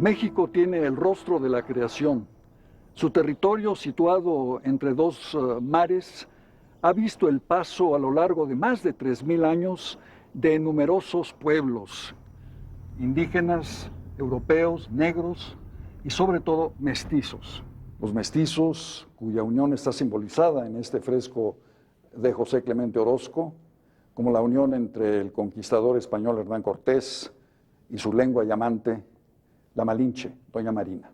México tiene el rostro de la creación. Su territorio, situado entre dos mares, ha visto el paso a lo largo de más de 3000 años de numerosos pueblos, indígenas, europeos, negros y sobre todo mestizos. Los mestizos, cuya unión está simbolizada en este fresco de José Clemente Orozco, como la unión entre el conquistador español Hernán Cortés y su lengua llamante, la Malinche, Doña Marina.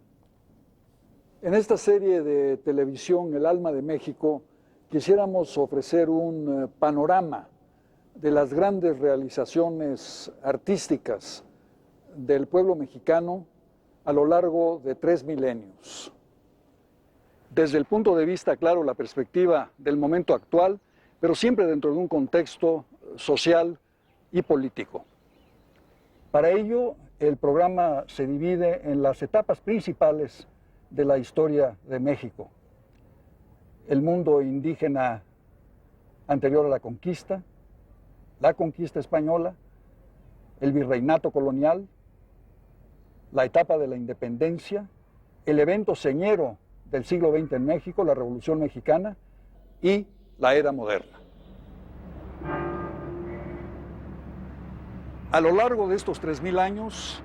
En esta serie de televisión, El Alma de México, quisiéramos ofrecer un panorama de las grandes realizaciones artísticas del pueblo mexicano a lo largo de 3 milenios. Desde el punto de vista, claro, la perspectiva del momento actual, pero siempre dentro de un contexto social y político. Para ello, el programa se divide en las etapas principales de la historia de México. El mundo indígena anterior a la conquista española, el virreinato colonial, la etapa de la independencia, el evento señero del siglo XX en México, la Revolución Mexicana, y la era moderna. A lo largo de estos 3000 años,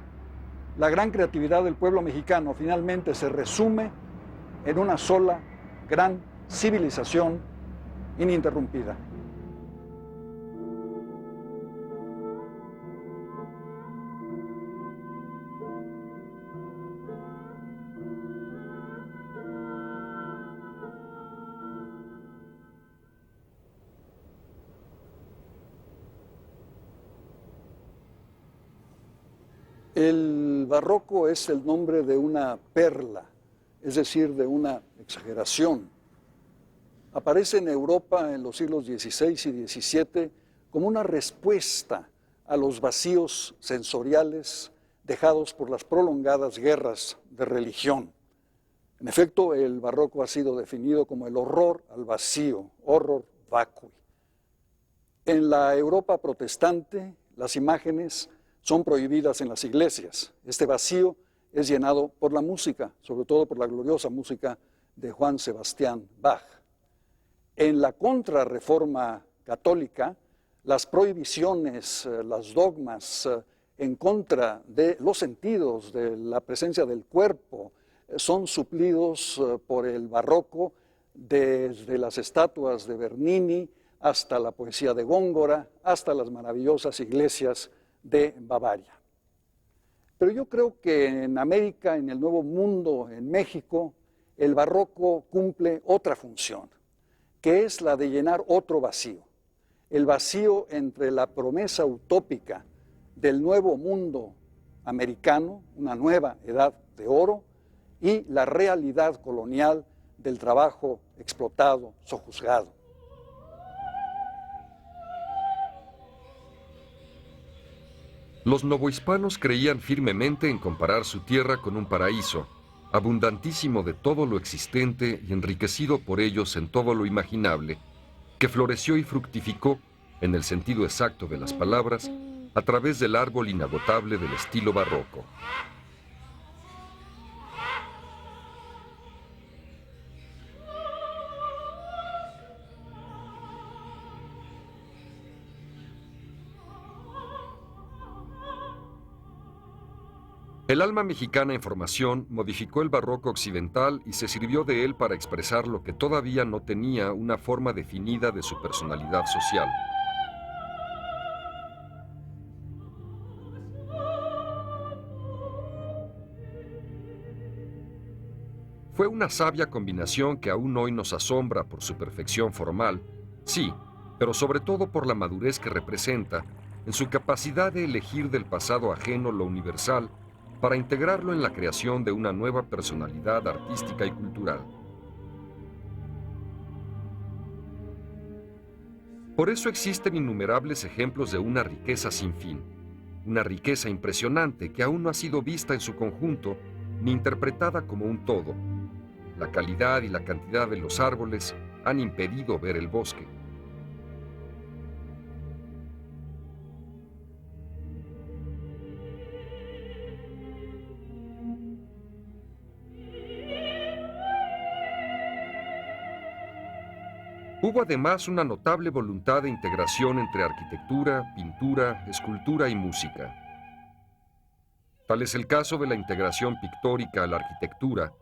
la gran creatividad del pueblo mexicano finalmente se resume en una sola gran civilización ininterrumpida. El barroco es el nombre de una perla, es decir, de una exageración. Aparece en Europa en los siglos XVI y XVII como una respuesta a los vacíos sensoriales dejados por las prolongadas guerras de religión. En efecto, el barroco ha sido definido como el horror al vacío, horror vacui. En la Europa protestante, las imágenes son prohibidas en las iglesias. Este vacío es llenado por la música, sobre todo por la gloriosa música de Juan Sebastián Bach. En la contrarreforma católica, las prohibiciones, los dogmas en contra de los sentidos, de la presencia del cuerpo, son suplidos por el barroco, desde las estatuas de Bernini hasta la poesía de Góngora, hasta las maravillosas iglesias de Bavaria. Pero yo creo que en América, en el Nuevo Mundo, en México, el barroco cumple otra función, que es la de llenar otro vacío. El vacío entre la promesa utópica del nuevo mundo americano, una nueva edad de oro, y la realidad colonial del trabajo explotado, sojuzgado. Los novohispanos creían firmemente en comparar su tierra con un paraíso, abundantísimo de todo lo existente y enriquecido por ellos en todo lo imaginable, que floreció y fructificó, en el sentido exacto de las palabras, a través del árbol inagotable del estilo barroco. El alma mexicana en formación modificó el barroco occidental y se sirvió de él para expresar lo que todavía no tenía una forma definida de su personalidad social. Fue una sabia combinación que aún hoy nos asombra por su perfección formal, sí, pero sobre todo por la madurez que representa en su capacidad de elegir del pasado ajeno lo universal para integrarlo en la creación de una nueva personalidad artística y cultural. Por eso existen innumerables ejemplos de una riqueza sin fin, una riqueza impresionante que aún no ha sido vista en su conjunto ni interpretada como un todo. La calidad y la cantidad de los árboles han impedido ver el bosque. Hubo además una notable voluntad de integración entre arquitectura, pintura, escultura y música. Tal es el caso de la integración pictórica a la arquitectura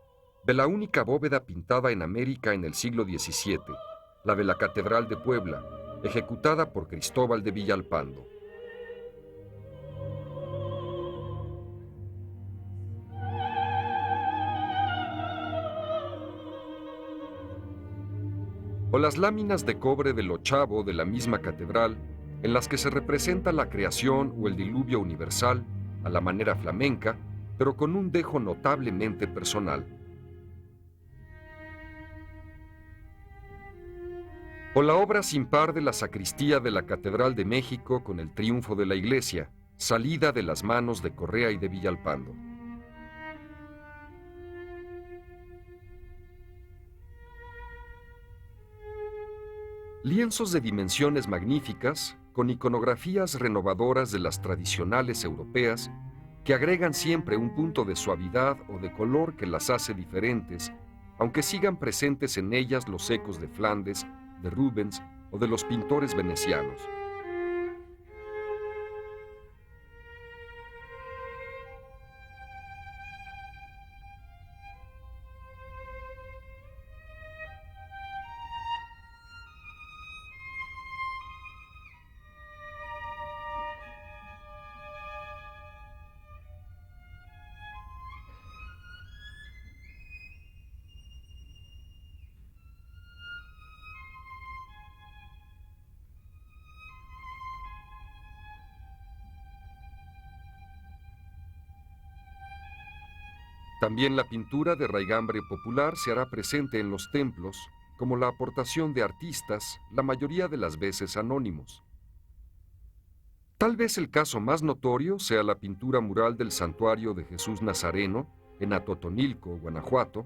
de la única bóveda pintada en América en el siglo XVII, la de la Catedral de Puebla, ejecutada por Cristóbal de Villalpando. O las láminas de cobre del ochavo de la misma catedral, en las que se representa la creación o el diluvio universal, a la manera flamenca, pero con un dejo notablemente personal. O la obra sin par de la sacristía de la Catedral de México con el triunfo de la iglesia, salida de las manos de Correa y de Villalpando. Lienzos de dimensiones magníficas, con iconografías renovadoras de las tradicionales europeas, que agregan siempre un punto de suavidad o de color que las hace diferentes, aunque sigan presentes en ellas los ecos de Flandes, de Rubens o de los pintores venecianos. También la pintura de raigambre popular se hará presente en los templos, como la aportación de artistas, la mayoría de las veces anónimos. Tal vez el caso más notorio sea la pintura mural del Santuario de Jesús Nazareno, en Atotonilco, Guanajuato,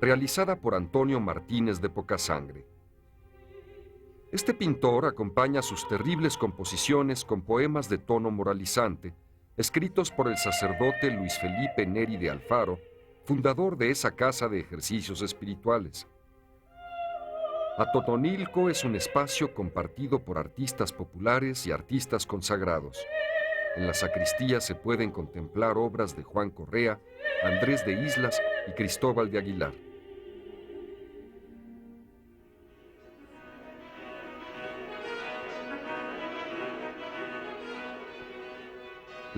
realizada por Antonio Martínez de Pocasangre. Este pintor acompaña sus terribles composiciones con poemas de tono moralizante, escritos por el sacerdote Luis Felipe Neri de Alfaro, fundador de esa casa de ejercicios espirituales. Atotonilco es un espacio compartido por artistas populares y artistas consagrados. En la sacristía se pueden contemplar obras de Juan Correa, Andrés de Islas y Cristóbal de Aguilar.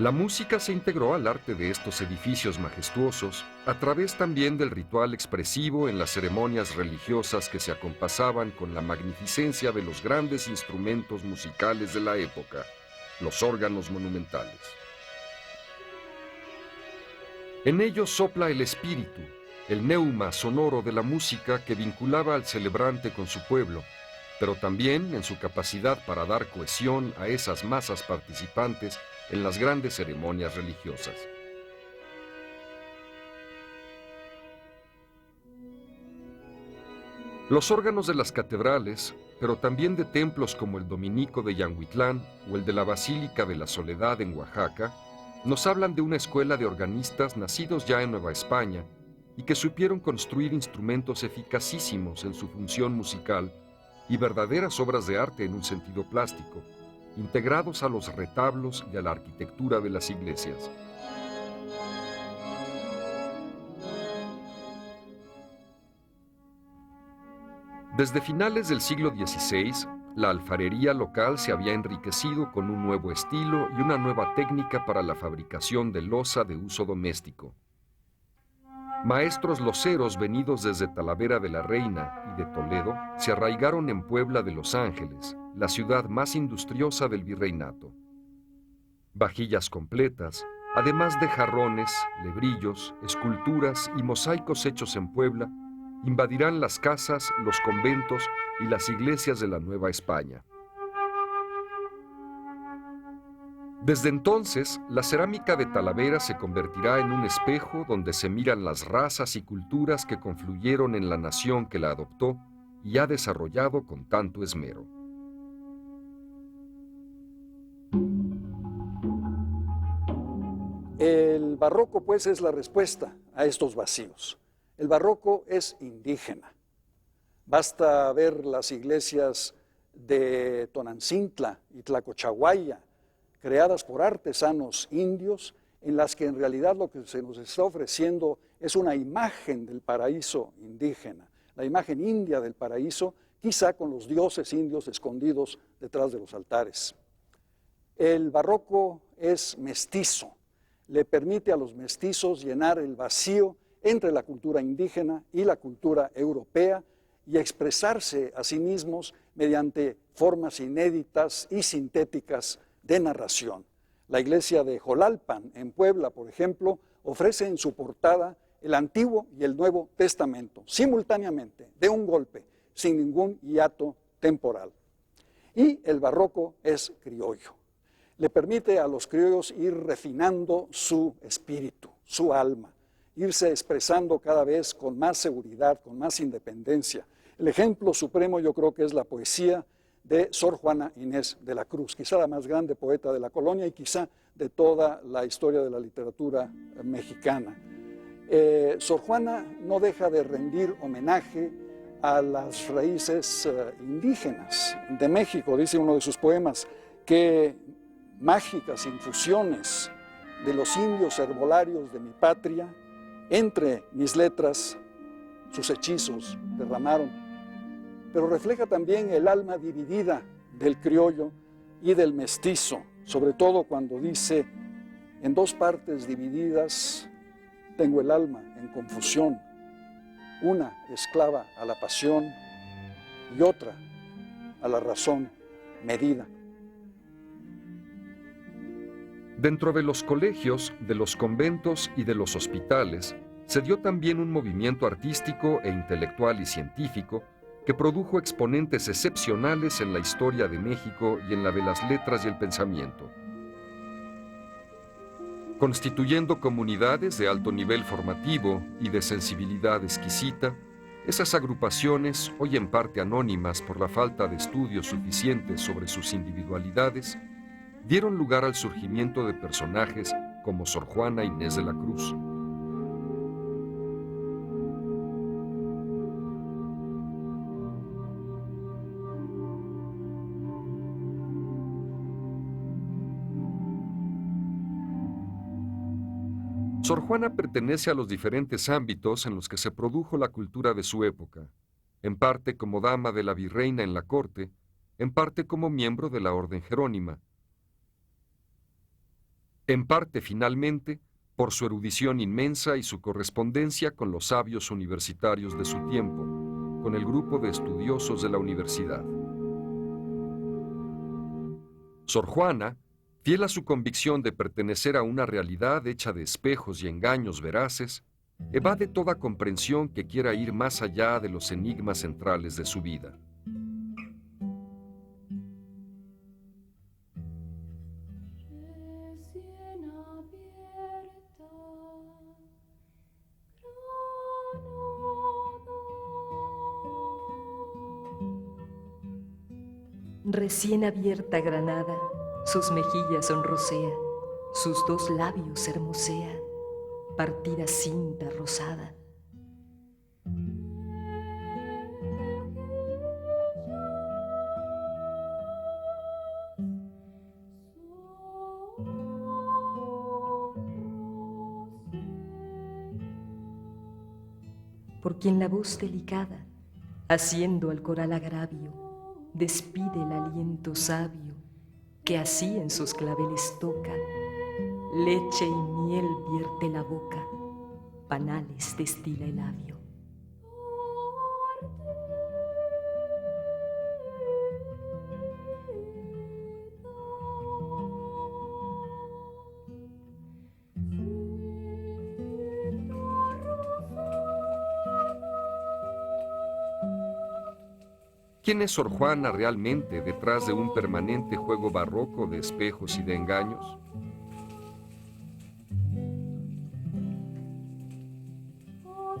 La música se integró al arte de estos edificios majestuosos a través también del ritual expresivo en las ceremonias religiosas que se acompasaban con la magnificencia de los grandes instrumentos musicales de la época, los órganos monumentales. En ellos sopla el espíritu, el neuma sonoro de la música que vinculaba al celebrante con su pueblo, pero también en su capacidad para dar cohesión a esas masas participantes en las grandes ceremonias religiosas. Los órganos de las catedrales, pero también de templos como el dominico de Yanguitlán o el de la Basílica de la Soledad en Oaxaca, nos hablan de una escuela de organistas nacidos ya en Nueva España y que supieron construir instrumentos eficacísimos en su función musical y verdaderas obras de arte en un sentido plástico, integrados a los retablos y a la arquitectura de las iglesias. Desde finales del siglo XVI, la alfarería local se había enriquecido con un nuevo estilo y una nueva técnica para la fabricación de loza de uso doméstico. Maestros loceros venidos desde Talavera de la Reina y de Toledo se arraigaron en Puebla de Los Ángeles, la ciudad más industriosa del virreinato. Vajillas completas, además de jarrones, lebrillos, esculturas y mosaicos hechos en Puebla, invadirán las casas, los conventos y las iglesias de la Nueva España. Desde entonces, la cerámica de Talavera se convertirá en un espejo donde se miran las razas y culturas que confluyeron en la nación que la adoptó y ha desarrollado con tanto esmero. El barroco, pues, es la respuesta a estos vacíos. El barroco es indígena. Basta ver las iglesias de Tonancintla y Tlacochahuaya, creadas por artesanos indios, en las que en realidad lo que se nos está ofreciendo es una imagen del paraíso indígena, la imagen india del paraíso, quizá con los dioses indios escondidos detrás de los altares. El barroco es mestizo, le permite a los mestizos llenar el vacío entre la cultura indígena y la cultura europea y expresarse a sí mismos mediante formas inéditas y sintéticas de narración. La iglesia de Jolalpan, en Puebla, por ejemplo, ofrece en su portada el Antiguo y el Nuevo Testamento, simultáneamente, de un golpe, sin ningún hiato temporal. Y el barroco es criollo. Le permite a los criollos ir refinando su espíritu, su alma, irse expresando cada vez con más seguridad, con más independencia. El ejemplo supremo yo creo que es la poesía de Sor Juana Inés de la Cruz, quizá la más grande poeta de la colonia y quizá de toda la historia de la literatura mexicana. Sor Juana no deja de rendir homenaje a las raíces indígenas de México, dice uno de sus poemas, que mágicas infusiones de los indios herbolarios de mi patria, entre mis letras, sus hechizos derramaron, pero refleja también el alma dividida del criollo y del mestizo, sobre todo cuando dice, en dos partes divididas tengo el alma en confusión, una esclava a la pasión y otra a la razón medida. Dentro de los colegios, de los conventos y de los hospitales, se dio también un movimiento artístico e intelectual y científico que produjo exponentes excepcionales en la historia de México y en la de las letras y el pensamiento. Constituyendo comunidades de alto nivel formativo y de sensibilidad exquisita, esas agrupaciones, hoy en parte anónimas por la falta de estudios suficientes sobre sus individualidades, dieron lugar al surgimiento de personajes como Sor Juana Inés de la Cruz. Sor Juana pertenece a los diferentes ámbitos en los que se produjo la cultura de su época, en parte como dama de la virreina en la corte, en parte como miembro de la Orden Jerónima, en parte, finalmente, por su erudición inmensa y su correspondencia con los sabios universitarios de su tiempo, con el grupo de estudiosos de la universidad. Sor Juana, fiel a su convicción de pertenecer a una realidad hecha de espejos y engaños veraces, evade toda comprensión que quiera ir más allá de los enigmas centrales de su vida. Recién abierta granada, sus mejillas sonrosea, sus dos labios hermosea, partida cinta rosada. Por quien la voz delicada, haciendo al coral agravio, despide el aliento sabio que así en sus claveles toca, leche y miel vierte la boca, panales destila el labio. ¿Quién es Sor Juana realmente detrás de un permanente juego barroco de espejos y de engaños?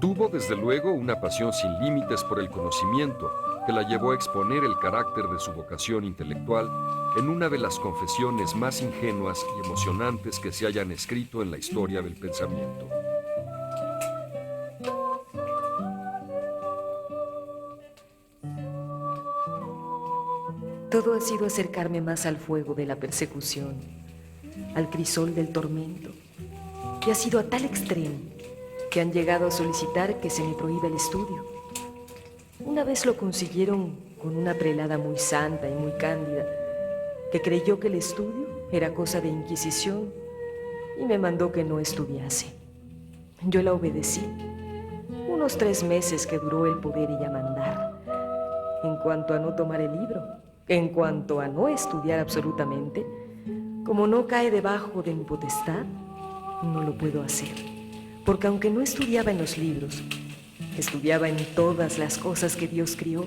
Tuvo desde luego una pasión sin límites por el conocimiento que la llevó a exponer el carácter de su vocación intelectual en una de las confesiones más ingenuas y emocionantes que se hayan escrito en la historia del pensamiento. Todo ha sido acercarme más al fuego de la persecución, al crisol del tormento, y ha sido a tal extremo que han llegado a solicitar que se me prohíba el estudio. Una vez lo consiguieron con una prelada muy santa y muy cándida, que creyó que el estudio era cosa de inquisición y me mandó que no estudiase. Yo la obedecí. Unos 3 meses que duró el poder ella mandar. En cuanto a no tomar el libro, en cuanto a no estudiar absolutamente, como no cae debajo de mi potestad, no lo puedo hacer. Porque aunque no estudiaba en los libros, estudiaba en todas las cosas que Dios crió,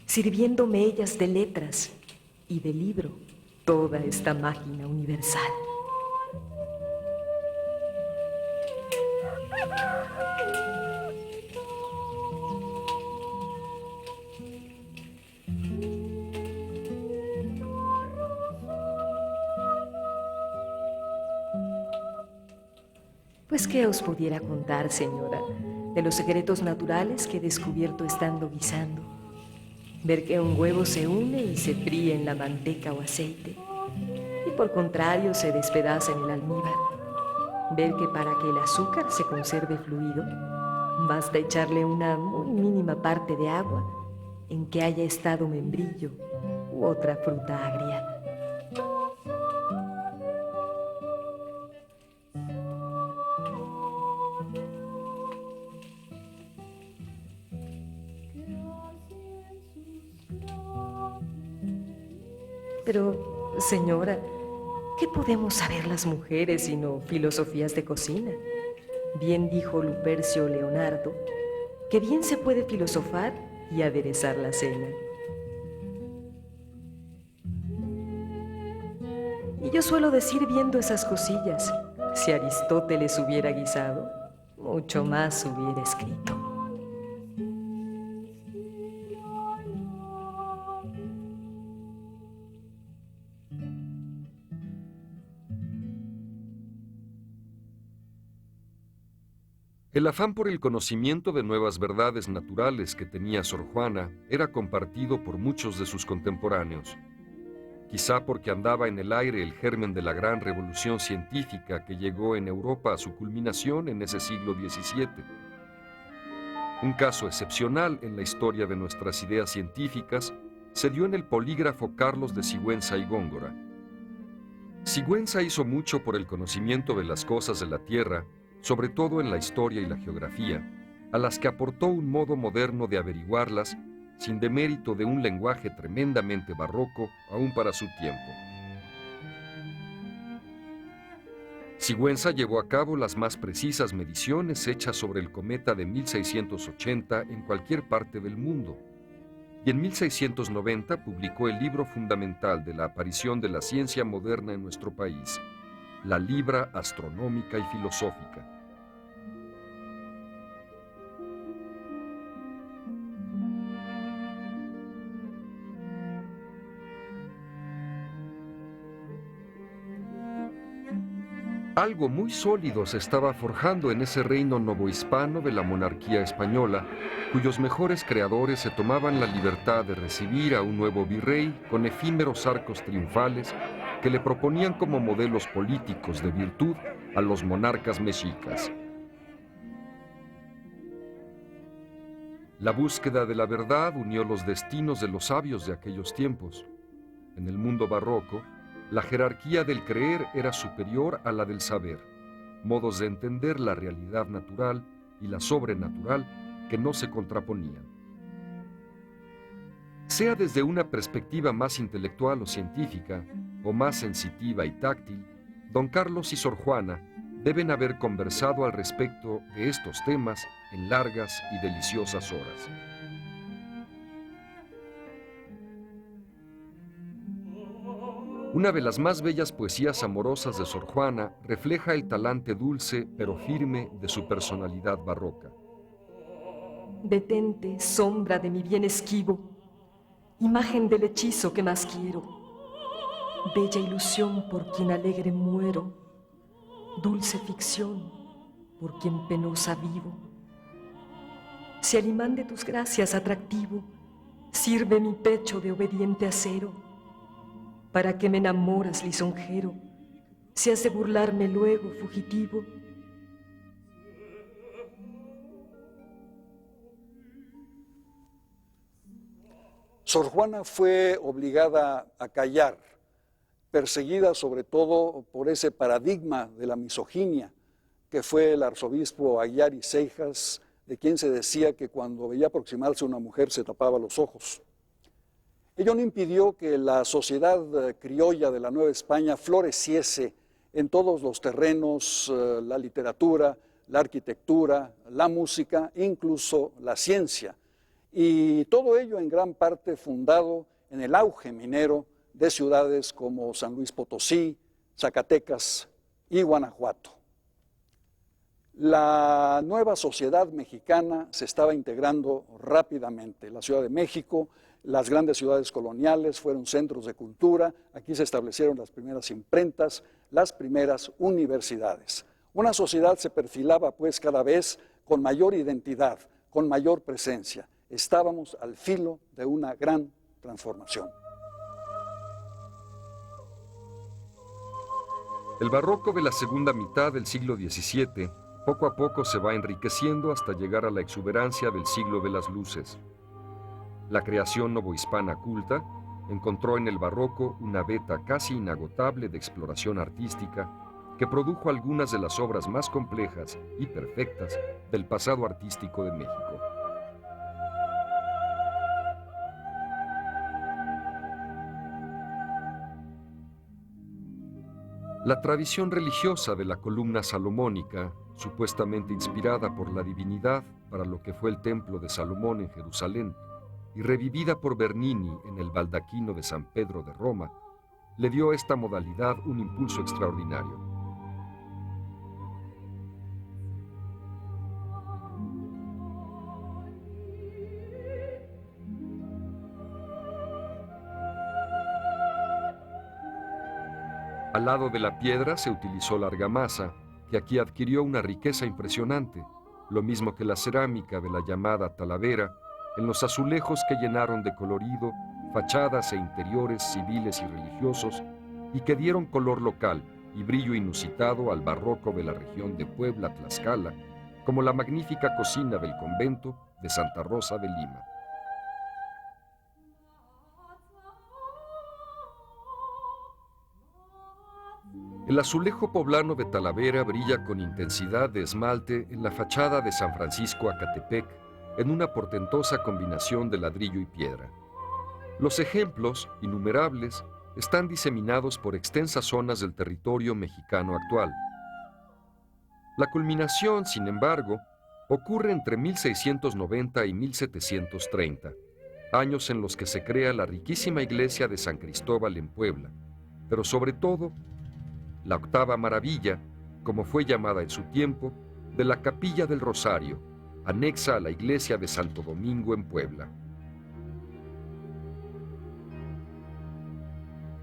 sirviéndome ellas de letras y de libro, toda esta máquina universal. Pues, ¿qué os pudiera contar, señora, de los secretos naturales que he descubierto estando guisando? Ver que un huevo se une y se fríe en la manteca o aceite, y por contrario se despedaza en el almíbar. Ver que para que el azúcar se conserve fluido, basta echarle una muy mínima parte de agua en que haya estado membrillo u otra fruta agria. Pero, señora, ¿qué podemos saber las mujeres sino filosofías de cocina? Bien dijo Lupercio Leonardo, que bien se puede filosofar y aderezar la cena. Y yo suelo decir viendo esas cosillas, si Aristóteles hubiera guisado, mucho más hubiera escrito. El afán por el conocimiento de nuevas verdades naturales que tenía Sor Juana era compartido por muchos de sus contemporáneos. Quizá porque andaba en el aire el germen de la gran revolución científica que llegó en Europa a su culminación en ese siglo XVII. Un caso excepcional en la historia de nuestras ideas científicas se dio en el polígrafo Carlos de Sigüenza y Góngora. Sigüenza hizo mucho por el conocimiento de las cosas de la Tierra, sobre todo en la historia y la geografía, a las que aportó un modo moderno de averiguarlas, sin demérito de un lenguaje tremendamente barroco, aún para su tiempo. Sigüenza llevó a cabo las más precisas mediciones hechas sobre el cometa de 1680 en cualquier parte del mundo, y en 1690 publicó el libro fundamental de la aparición de la ciencia moderna en nuestro país, la Libra Astronómica y Filosófica. Algo muy sólido se estaba forjando en ese reino novohispano de la monarquía española, cuyos mejores creadores se tomaban la libertad de recibir a un nuevo virrey con efímeros arcos triunfales que le proponían como modelos políticos de virtud a los monarcas mexicas. La búsqueda de la verdad unió los destinos de los sabios de aquellos tiempos. En el mundo barroco, la jerarquía del creer era superior a la del saber, modos de entender la realidad natural y la sobrenatural que no se contraponían. Sea desde una perspectiva más intelectual o científica, o más sensitiva y táctil, don Carlos y Sor Juana deben haber conversado al respecto de estos temas en largas y deliciosas horas. Una de las más bellas poesías amorosas de Sor Juana refleja el talante dulce pero firme de su personalidad barroca. Detente, sombra de mi bien esquivo, imagen del hechizo que más quiero, bella ilusión por quien alegre muero, dulce ficción por quien penosa vivo. Si al imán de tus gracias atractivo sirve mi pecho de obediente acero, ¿Para qué me enamoras, lisonjero? ¿Si has de burlarme luego, fugitivo? Sor Juana fue obligada a callar, perseguida sobre todo por ese paradigma de la misoginia que fue el arzobispo Aguiar y Seijas, de quien se decía que cuando veía aproximarse una mujer se tapaba los ojos. Ello no impidió que la sociedad criolla de la Nueva España floreciese en todos los terrenos, la literatura, la arquitectura, la música, incluso la ciencia. Y todo ello en gran parte fundado en el auge minero de ciudades como San Luis Potosí, Zacatecas y Guanajuato. La nueva sociedad mexicana se estaba integrando rápidamente. La Ciudad de México, las grandes ciudades coloniales fueron centros de cultura, aquí se establecieron las primeras imprentas, las primeras universidades. Una sociedad se perfilaba pues cada vez con mayor identidad, con mayor presencia. Estábamos al filo de una gran transformación. El barroco de la segunda mitad del siglo XVII poco a poco se va enriqueciendo hasta llegar a la exuberancia del siglo de las luces. La creación novohispana culta encontró en el barroco una veta casi inagotable de exploración artística que produjo algunas de las obras más complejas y perfectas del pasado artístico de México. La tradición religiosa de la columna salomónica, supuestamente inspirada por la divinidad para lo que fue el templo de Salomón en Jerusalén y revivida por Bernini en el baldaquino de San Pedro de Roma, le dio a esta modalidad un impulso extraordinario. Al lado de la piedra se utilizó la argamasa, que aquí adquirió una riqueza impresionante, lo mismo que la cerámica de la llamada Talavera, en los azulejos que llenaron de colorido fachadas e interiores civiles y religiosos y que dieron color local y brillo inusitado al barroco de la región de Puebla-Tlaxcala, como la magnífica cocina del convento de Santa Rosa de Lima. El azulejo poblano de Talavera brilla con intensidad de esmalte en la fachada de San Francisco Acatepec, en una portentosa combinación de ladrillo y piedra. Los ejemplos, innumerables, están diseminados por extensas zonas del territorio mexicano actual. La culminación, sin embargo, ocurre entre 1690 y 1730, años en los que se crea la riquísima iglesia de San Cristóbal en Puebla, pero sobre todo, la octava maravilla, como fue llamada en su tiempo, de la Capilla del Rosario, anexa a la iglesia de Santo Domingo en Puebla.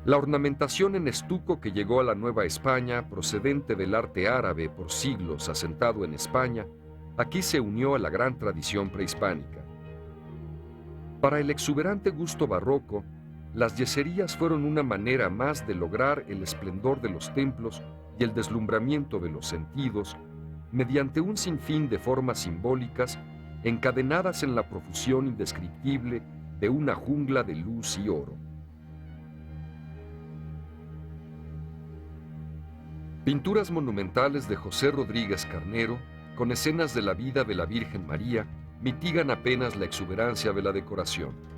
La ornamentación en estuco que llegó a la Nueva España, procedente del arte árabe por siglos asentado en España, aquí se unió a la gran tradición prehispánica. Para el exuberante gusto barroco, las yeserías fueron una manera más de lograr el esplendor de los templos y el deslumbramiento de los sentidos mediante un sinfín de formas simbólicas encadenadas en la profusión indescriptible de una jungla de luz y oro. Pinturas monumentales de José Rodríguez Carnero, con escenas de la vida de la Virgen María, mitigan apenas la exuberancia de la decoración.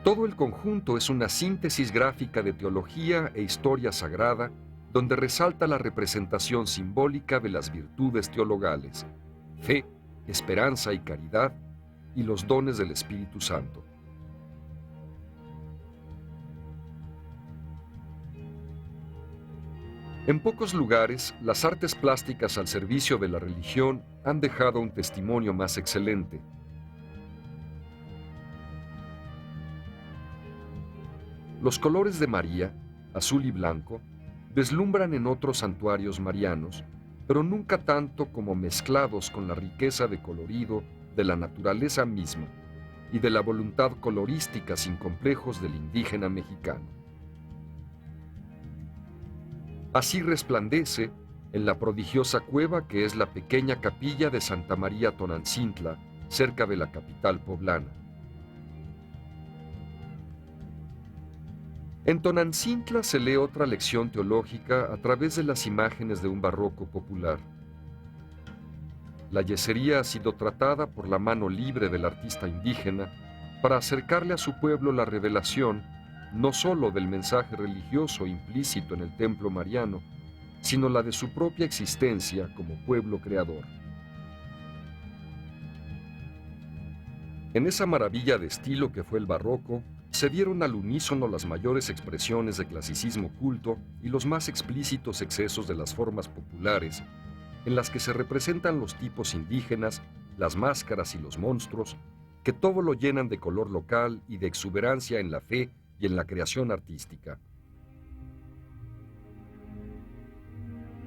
Todo el conjunto es una síntesis gráfica de teología e historia sagrada, donde resalta la representación simbólica de las virtudes teologales, fe, esperanza y caridad, y los dones del Espíritu Santo. En pocos lugares, las artes plásticas al servicio de la religión han dejado un testimonio más excelente. Los colores de María, azul y blanco, deslumbran en otros santuarios marianos, pero nunca tanto como mezclados con la riqueza de colorido de la naturaleza misma y de la voluntad colorística sin complejos del indígena mexicano. Así resplandece en la prodigiosa cueva que es la pequeña capilla de Santa María Tonancintla, cerca de la capital poblana. En Tonancintla se lee otra lección teológica a través de las imágenes de un barroco popular. La yesería ha sido tratada por la mano libre del artista indígena para acercarle a su pueblo la revelación no sólo del mensaje religioso implícito en el templo mariano, sino la de su propia existencia como pueblo creador. En esa maravilla de estilo que fue el barroco, se dieron al unísono las mayores expresiones de clasicismo culto y los más explícitos excesos de las formas populares, en las que se representan los tipos indígenas, las máscaras y los monstruos, que todo lo llenan de color local y de exuberancia en la fe y en la creación artística.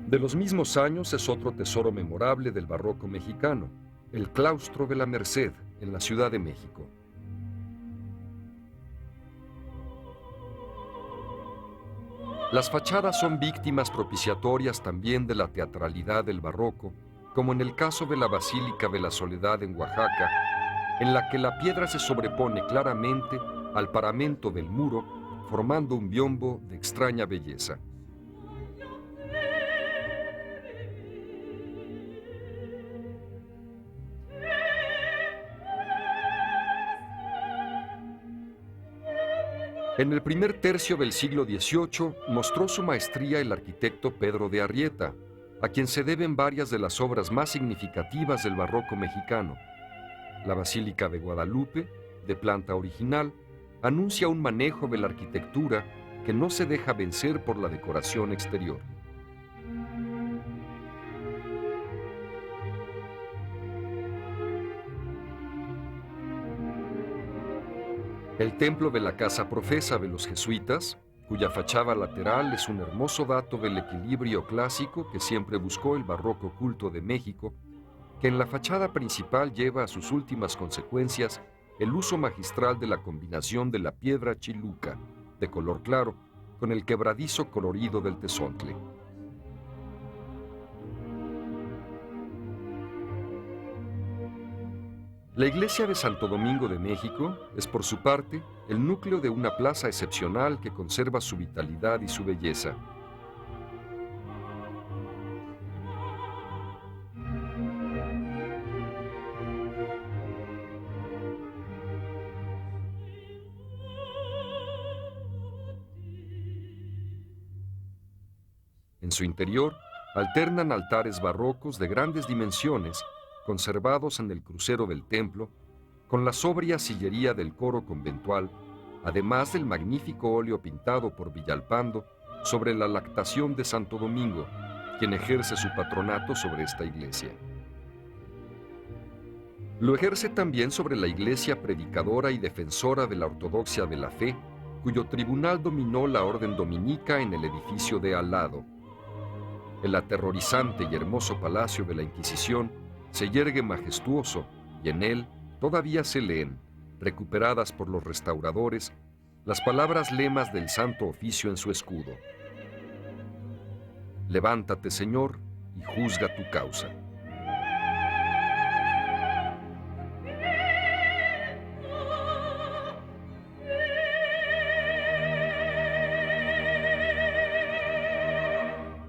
De los mismos años es otro tesoro memorable del barroco mexicano, el Claustro de la Merced, en la Ciudad de México. Las fachadas son víctimas propiciatorias también de la teatralidad del barroco, como en el caso de la Basílica de la Soledad en Oaxaca, en la que la piedra se sobrepone claramente al paramento del muro, formando un biombo de extraña belleza. En el primer tercio del siglo XVIII mostró su maestría el arquitecto Pedro de Arrieta, a quien se deben varias de las obras más significativas del barroco mexicano. La Basílica de Guadalupe, de planta original, anuncia un manejo de la arquitectura que no se deja vencer por la decoración exterior. El templo de la Casa Profesa de los jesuitas, cuya fachada lateral es un hermoso dato del equilibrio clásico que siempre buscó el barroco culto de México, que en la fachada principal lleva a sus últimas consecuencias el uso magistral de la combinación de la piedra chiluca, de color claro, con el quebradizo colorido del tezontle. La iglesia de Santo Domingo de México es, por su parte, el núcleo de una plaza excepcional que conserva su vitalidad y su belleza. En su interior alternan altares barrocos de grandes dimensiones, conservados en el crucero del templo, con la sobria sillería del coro conventual, además del magnífico óleo pintado por Villalpando sobre la lactación de Santo Domingo, quien ejerce su patronato sobre esta iglesia. Lo ejerce también sobre la iglesia predicadora y defensora de la ortodoxia de la fe, cuyo tribunal dominó la orden dominica en el edificio de al lado. El aterrorizante y hermoso palacio de la Inquisición se yergue majestuoso y en él todavía se leen, recuperadas por los restauradores, las palabras lemas del Santo Oficio en su escudo. Levántate, Señor, y juzga tu causa.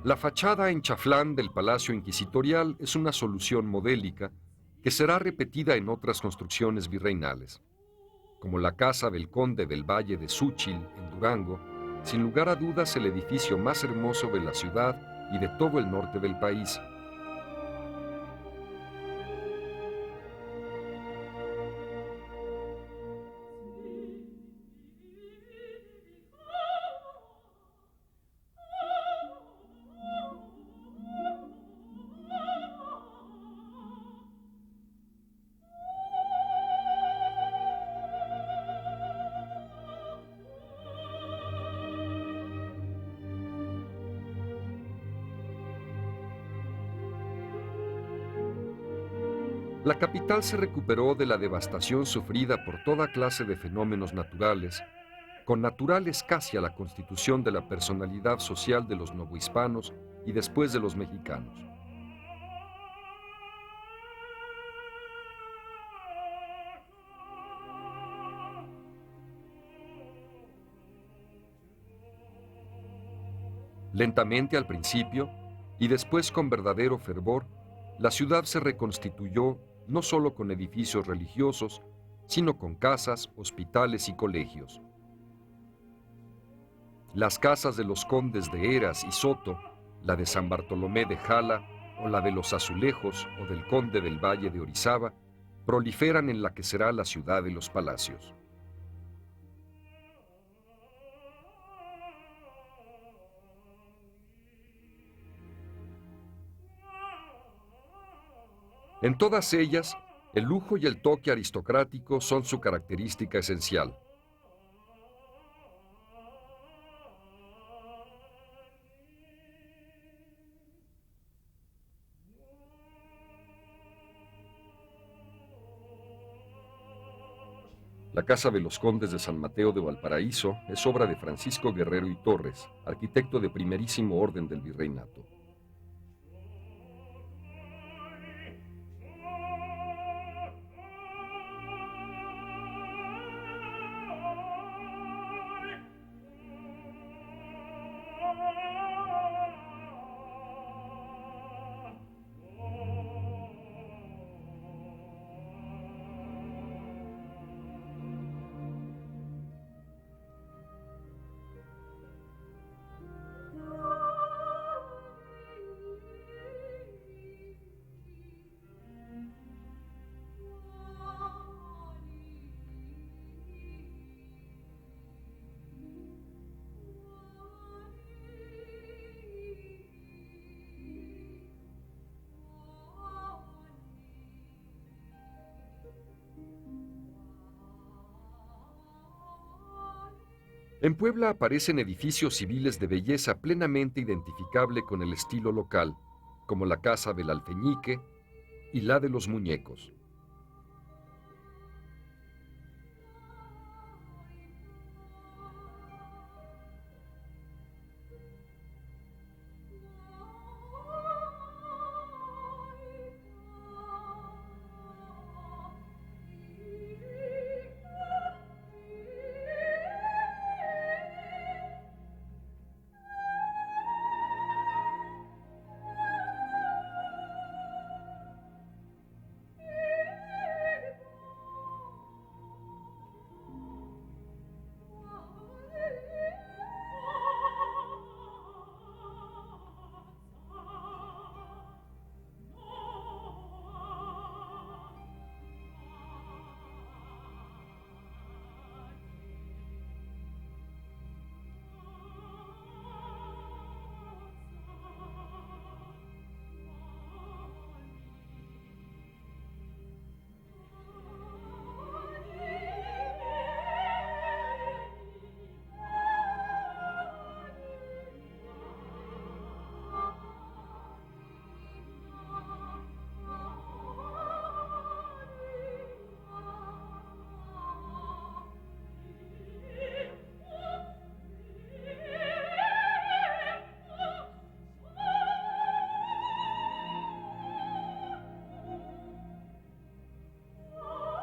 La fachada en chaflán del Palacio Inquisitorial es una solución modélica que será repetida en otras construcciones virreinales, como la casa del conde del Valle de Súchil, en Durango, sin lugar a dudas el edificio más hermoso de la ciudad y de todo el norte del país. La capital se recuperó de la devastación sufrida por toda clase de fenómenos naturales, con naturales casi a la constitución de la personalidad social de los novohispanos y después de los mexicanos. Lentamente al principio, y después con verdadero fervor, la ciudad se reconstituyó no solo con edificios religiosos, sino con casas, hospitales y colegios. Las casas de los condes de Heras y Soto, la de San Bartolomé de Jala o la de los Azulejos o del conde del Valle de Orizaba, proliferan en la que será la ciudad de los palacios. En todas ellas, el lujo y el toque aristocrático son su característica esencial. La Casa de los Condes de San Mateo de Valparaíso es obra de Francisco Guerrero y Torres, arquitecto de primerísimo orden del virreinato. En Puebla aparecen edificios civiles de belleza plenamente identificable con el estilo local, como la Casa del Alfeñique y la de los Muñecos.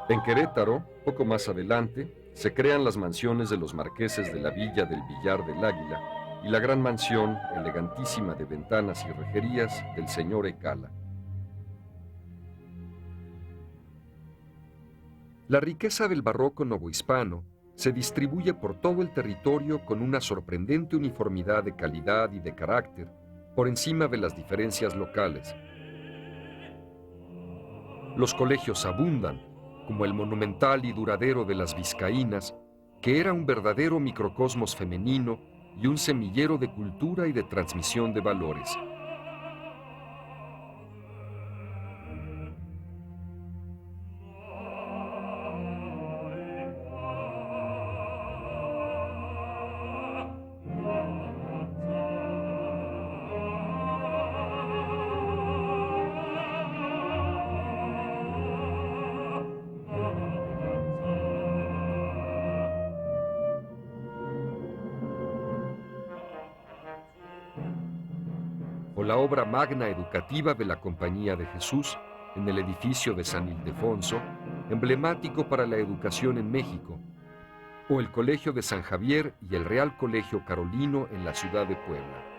En Querétaro, poco más adelante, se crean las mansiones de los marqueses de la Villa del Villar del Águila y la gran mansión, elegantísima de ventanas y rejerías, del señor Ecala. La riqueza del barroco novohispano se distribuye por todo el territorio con una sorprendente uniformidad de calidad y de carácter, por encima de las diferencias locales. Los colegios abundan, como el monumental y duradero de las Vizcaínas, que era un verdadero microcosmos femenino y un semillero de cultura y de transmisión de valores. la obra magna educativa de la Compañía de Jesús en el edificio de San Ildefonso, emblemático para la educación en México, o el Colegio de San Javier y el Real Colegio Carolino en la ciudad de Puebla.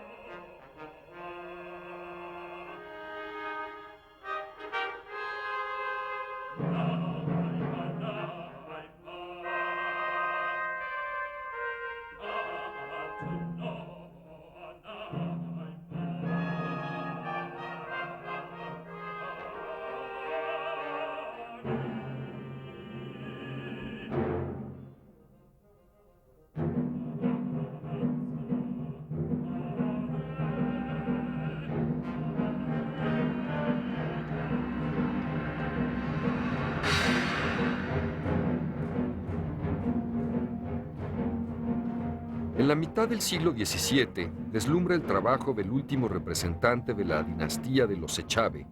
En la mitad del siglo XVII deslumbra el trabajo del último representante de la dinastía de los Echave,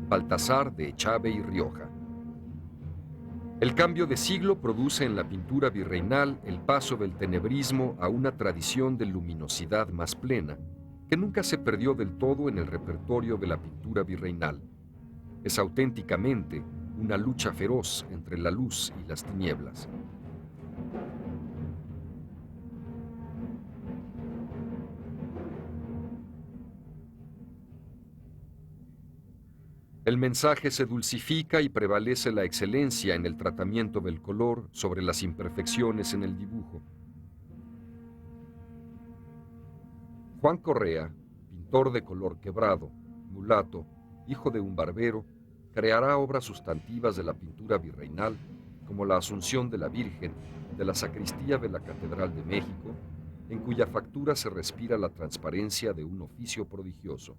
Baltasar de Echave y Rioja. El cambio de siglo produce en la pintura virreinal el paso del tenebrismo a una tradición de luminosidad más plena, que nunca se perdió del todo en el repertorio de la pintura virreinal. Es auténticamente una lucha feroz entre la luz y las tinieblas. El mensaje se dulcifica y prevalece la excelencia en el tratamiento del color sobre las imperfecciones en el dibujo. Juan Correa, pintor de color quebrado, mulato, hijo de un barbero, creará obras sustantivas de la pintura virreinal, como la Asunción de la Virgen de la sacristía de la Catedral de México, en cuya factura se respira la transparencia de un oficio prodigioso.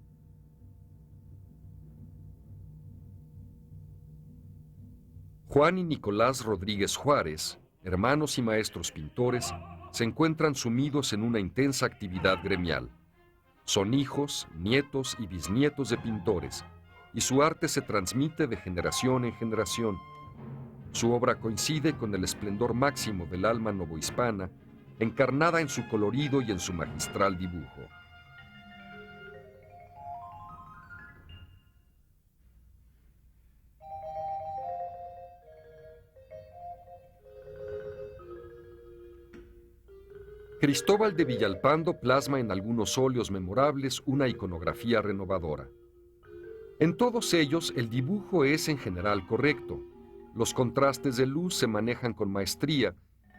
Juan y Nicolás Rodríguez Juárez, hermanos y maestros pintores, se encuentran sumidos en una intensa actividad gremial. Son hijos, nietos y bisnietos de pintores, y su arte se transmite de generación en generación. Su obra coincide con el esplendor máximo del alma novohispana, encarnada en su colorido y en su magistral dibujo. Cristóbal de Villalpando plasma en algunos óleos memorables una iconografía renovadora. En todos ellos el dibujo es en general correcto. Los contrastes de luz se manejan con maestría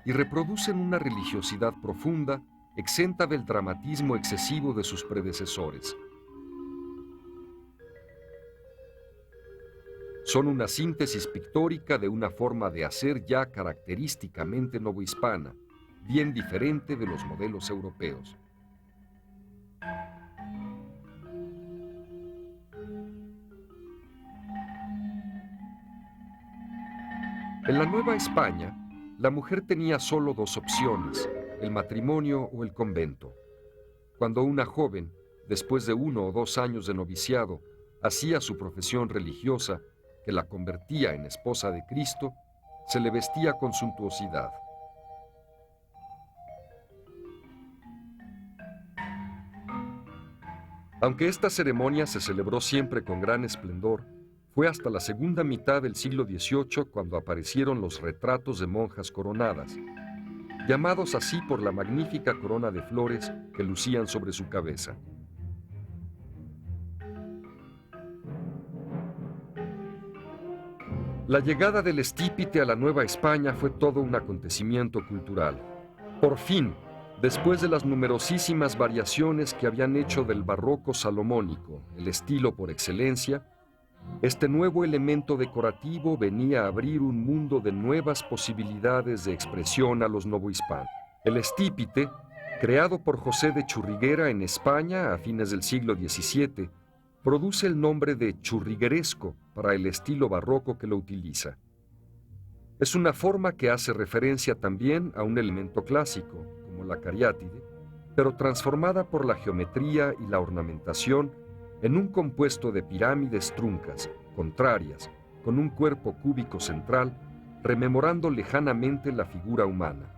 y reproducen una religiosidad profunda, exenta del dramatismo excesivo de sus predecesores. Son una síntesis pictórica de una forma de hacer ya característicamente novohispana, bien diferente de los modelos europeos. En la Nueva España, la mujer tenía solo dos opciones, el matrimonio o el convento. Cuando una joven, después de 1 o 2 años de noviciado, hacía su profesión religiosa, que la convertía en esposa de Cristo, se le vestía con suntuosidad. Aunque esta ceremonia se celebró siempre con gran esplendor, fue hasta la segunda mitad del siglo XVIII cuando aparecieron los retratos de monjas coronadas, llamados así por la magnífica corona de flores que lucían sobre su cabeza. La llegada del estípite a la Nueva España fue todo un acontecimiento cultural. Por fin, después de las numerosísimas variaciones que habían hecho del barroco salomónico el estilo por excelencia, este nuevo elemento decorativo venía a abrir un mundo de nuevas posibilidades de expresión a los novohispanos. El estípite, creado por José de Churriguera en España a fines del siglo XVII, produce el nombre de churrigueresco para el estilo barroco que lo utiliza. Es una forma que hace referencia también a un elemento clásico, como la cariátide, pero transformada por la geometría y la ornamentación en un compuesto de pirámides truncas, contrarias, con un cuerpo cúbico central, rememorando lejanamente la figura humana.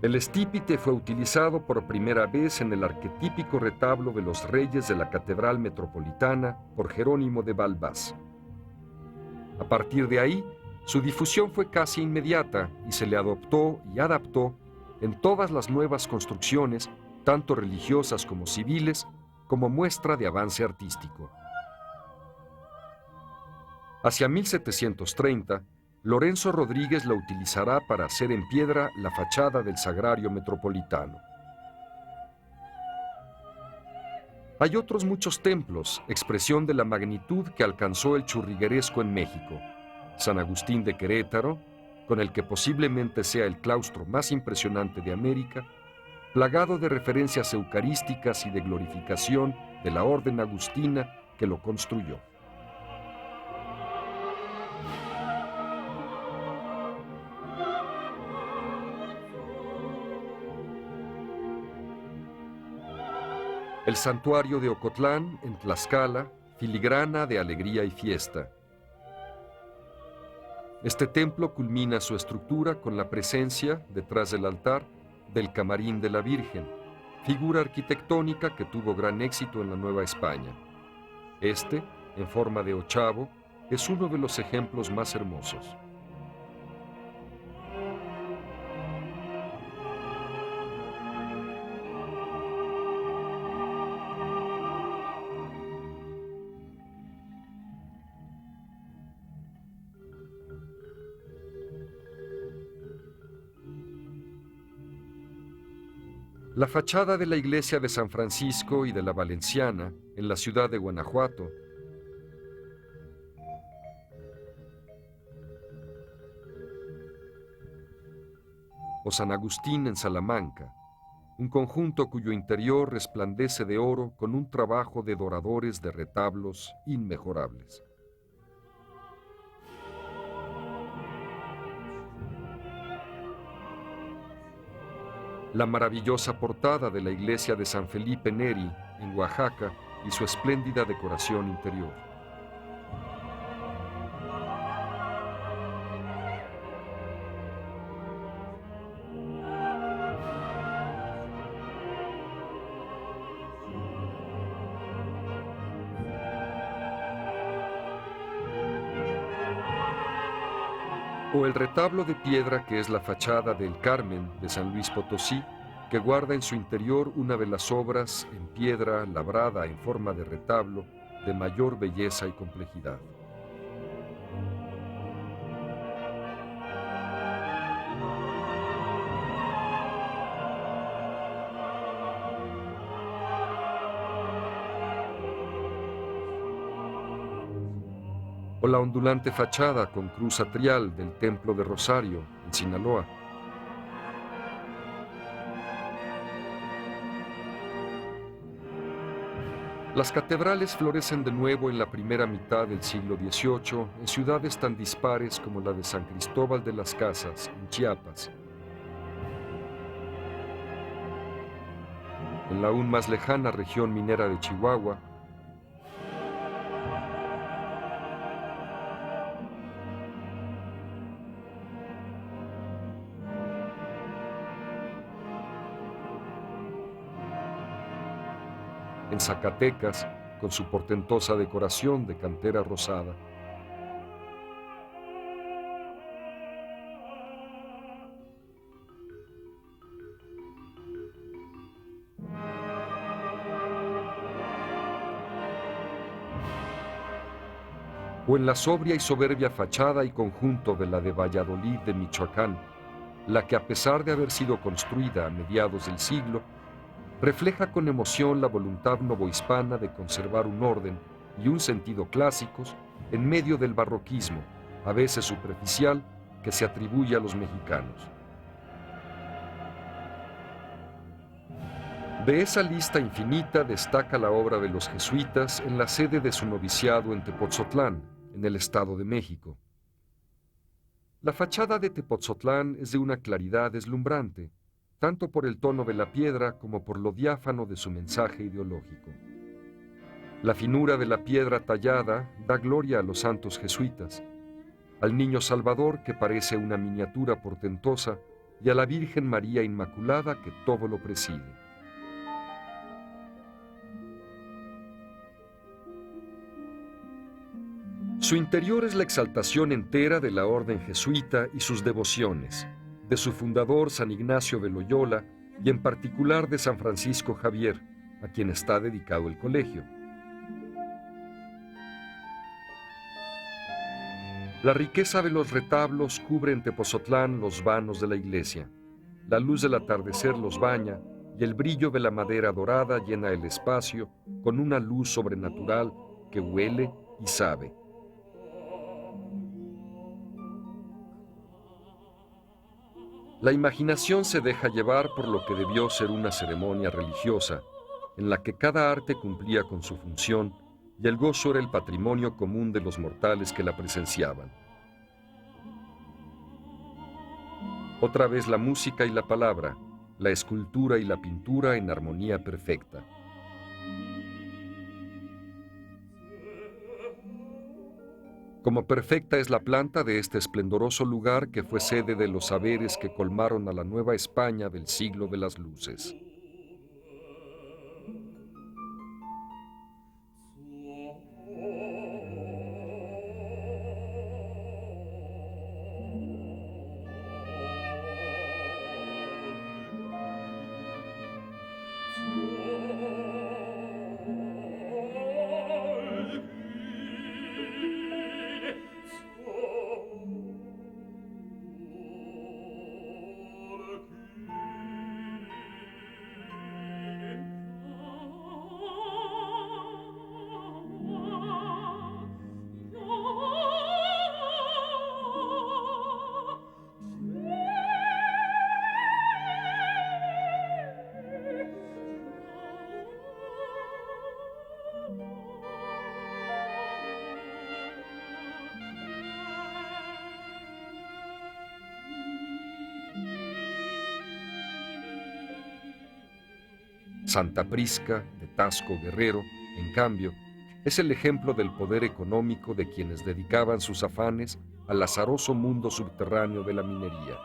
El estípite fue utilizado por primera vez en el arquetípico retablo de los reyes de la Catedral Metropolitana por Jerónimo de Balbás. A partir de ahí, su difusión fue casi inmediata y se le adoptó y adaptó en todas las nuevas construcciones, tanto religiosas como civiles, como muestra de avance artístico. Hacia 1730, Lorenzo Rodríguez la utilizará para hacer en piedra la fachada del Sagrario Metropolitano. Hay otros muchos templos, expresión de la magnitud que alcanzó el churrigueresco en México. San Agustín de Querétaro, con el que posiblemente sea el claustro más impresionante de América, plagado de referencias eucarísticas y de glorificación de la orden agustina que lo construyó. El santuario de Ocotlán, en Tlaxcala, filigrana de alegría y fiesta. Este templo culmina su estructura con la presencia, detrás del altar, del Camarín de la Virgen, figura arquitectónica que tuvo gran éxito en la Nueva España. Este, en forma de ochavo, es uno de los ejemplos más hermosos. La fachada de la iglesia de San Francisco y de la Valenciana, en la ciudad de Guanajuato, o San Agustín en Salamanca, un conjunto cuyo interior resplandece de oro con un trabajo de doradores de retablos inmejorables. La maravillosa portada de la iglesia de San Felipe Neri, en Oaxaca, y su espléndida decoración interior. O el retablo de piedra que es la fachada del Carmen de San Luis Potosí, que guarda en su interior una de las obras en piedra labrada en forma de retablo de mayor belleza y complejidad. O la ondulante fachada con cruz atrial del Templo de Rosario, en Sinaloa. Las catedrales florecen de nuevo en la primera mitad del siglo XVIII en ciudades tan dispares como la de San Cristóbal de las Casas, en Chiapas. En la aún más lejana región minera de Chihuahua, en Zacatecas, con su portentosa decoración de cantera rosada. O en la sobria y soberbia fachada y conjunto de la de Valladolid de Michoacán, la que a pesar de haber sido construida a mediados del siglo, refleja con emoción la voluntad novohispana de conservar un orden y un sentido clásicos en medio del barroquismo, a veces superficial, que se atribuye a los mexicanos. De esa lista infinita destaca la obra de los jesuitas en la sede de su noviciado en Tepotzotlán, en el Estado de México. La fachada de Tepotzotlán es de una claridad deslumbrante, tanto por el tono de la piedra como por lo diáfano de su mensaje ideológico. La finura de la piedra tallada da gloria a los santos jesuitas, al niño Salvador que parece una miniatura portentosa y a la Virgen María Inmaculada que todo lo preside. Su interior es la exaltación entera de la orden jesuita y sus devociones, de su fundador San Ignacio de Loyola y en particular de San Francisco Javier, a quien está dedicado el colegio. La riqueza de los retablos cubre en Tepozotlán los vanos de la iglesia. La luz del atardecer los baña y el brillo de la madera dorada llena el espacio con una luz sobrenatural que huele y sabe. La imaginación se deja llevar por lo que debió ser una ceremonia religiosa, en la que cada arte cumplía con su función y el gozo era el patrimonio común de los mortales que la presenciaban. Otra vez la música y la palabra, la escultura y la pintura en armonía perfecta. Como perfecta es la planta de este esplendoroso lugar que fue sede de los saberes que colmaron a la Nueva España del siglo de las luces. Santa Prisca, de Tasco Guerrero, en cambio, es el ejemplo del poder económico de quienes dedicaban sus afanes al azaroso mundo subterráneo de la minería.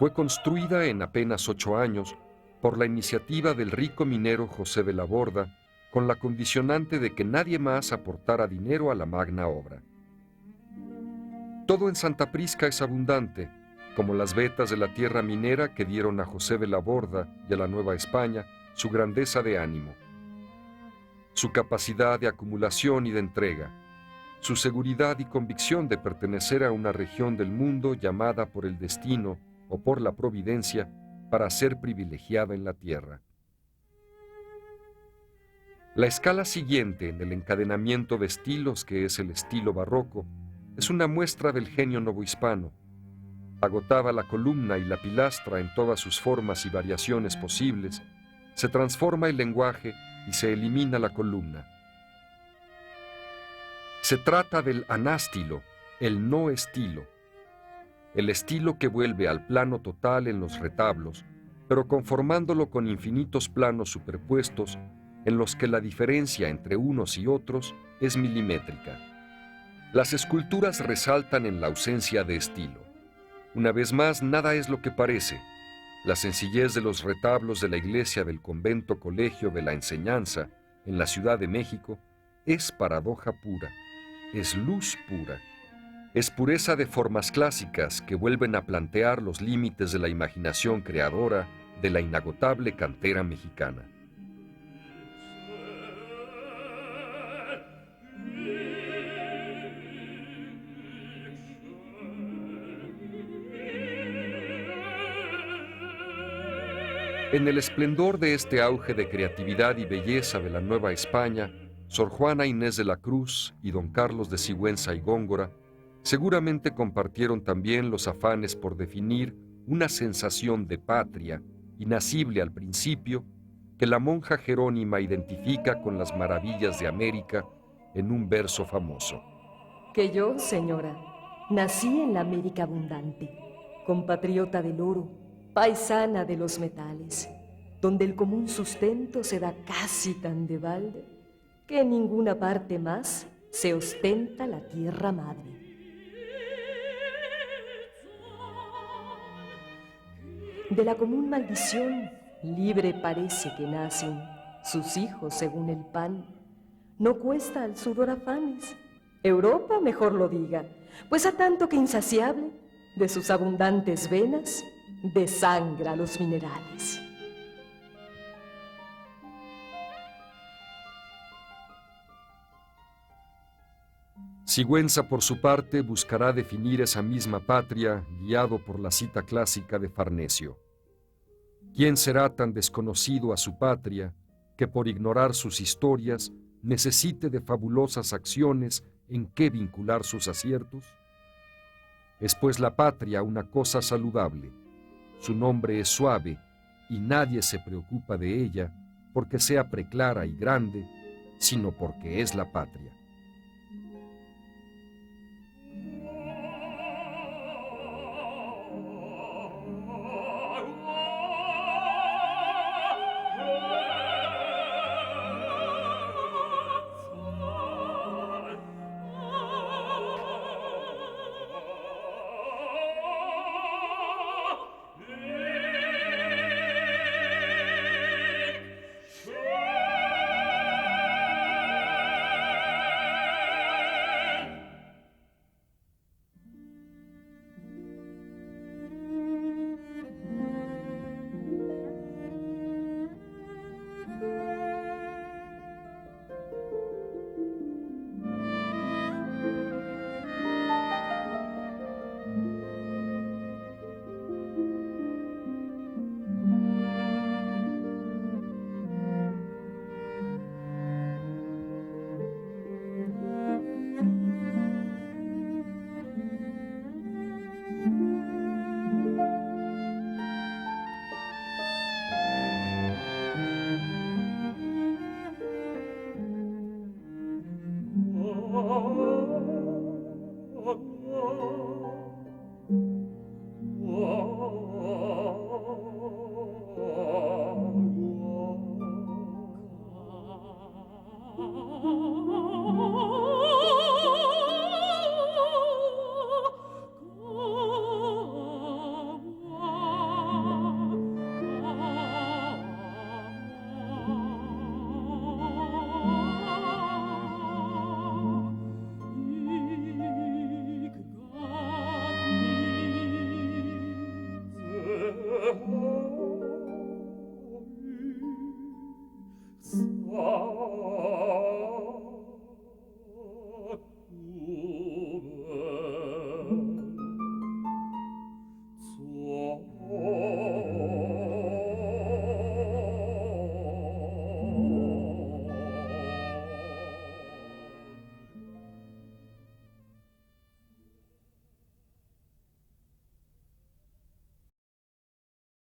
Fue construida en apenas 8 años por la iniciativa del rico minero José de la Borda, con la condicionante de que nadie más aportara dinero a la magna obra. Todo en Santa Prisca es abundante, como las vetas de la tierra minera que dieron a José de la Borda y a la Nueva España su grandeza de ánimo, su capacidad de acumulación y de entrega, su seguridad y convicción de pertenecer a una región del mundo llamada por el destino o por la providencia para ser privilegiada en la tierra. La escala siguiente en el encadenamiento de estilos, que es el estilo barroco, es una muestra del genio novohispano. Agotada la columna y la pilastra en todas sus formas y variaciones posibles, se transforma el lenguaje y se elimina la columna. Se trata del anástilo, el no estilo, el estilo que vuelve al plano total en los retablos, pero conformándolo con infinitos planos superpuestos en los que la diferencia entre unos y otros es milimétrica. Las esculturas resaltan en la ausencia de estilo. Una vez más, nada es lo que parece. La sencillez de los retablos de la iglesia del Convento Colegio de la Enseñanza en la Ciudad de México es paradoja pura, es luz pura, es pureza de formas clásicas que vuelven a plantear los límites de la imaginación creadora de la inagotable cantera mexicana. En el esplendor de este auge de creatividad y belleza de la Nueva España, Sor Juana Inés de la Cruz y don Carlos de Sigüenza y Góngora seguramente compartieron también los afanes por definir una sensación de patria, inacible al principio, que la monja Jerónima identifica con las maravillas de América en un verso famoso. Que yo, señora, nací en la América abundante, compatriota del oro, paisana de los metales, donde el común sustento se da casi tan de balde que en ninguna parte más se ostenta la tierra madre. De la común maldición libre parece que nacen sus hijos según el pan. No cuesta al sudor afanes, Europa mejor lo diga, pues a tanto que insaciable de sus abundantes venas desangra los minerales. Sigüenza, por su parte, buscará definir esa misma patria guiado por la cita clásica de Farnesio. ¿Quién será tan desconocido a su patria que por ignorar sus historias necesite de fabulosas acciones en que vincular sus aciertos? Es pues la patria una cosa saludable, su nombre es suave y nadie se preocupa de ella porque sea preclara y grande, sino porque es la patria.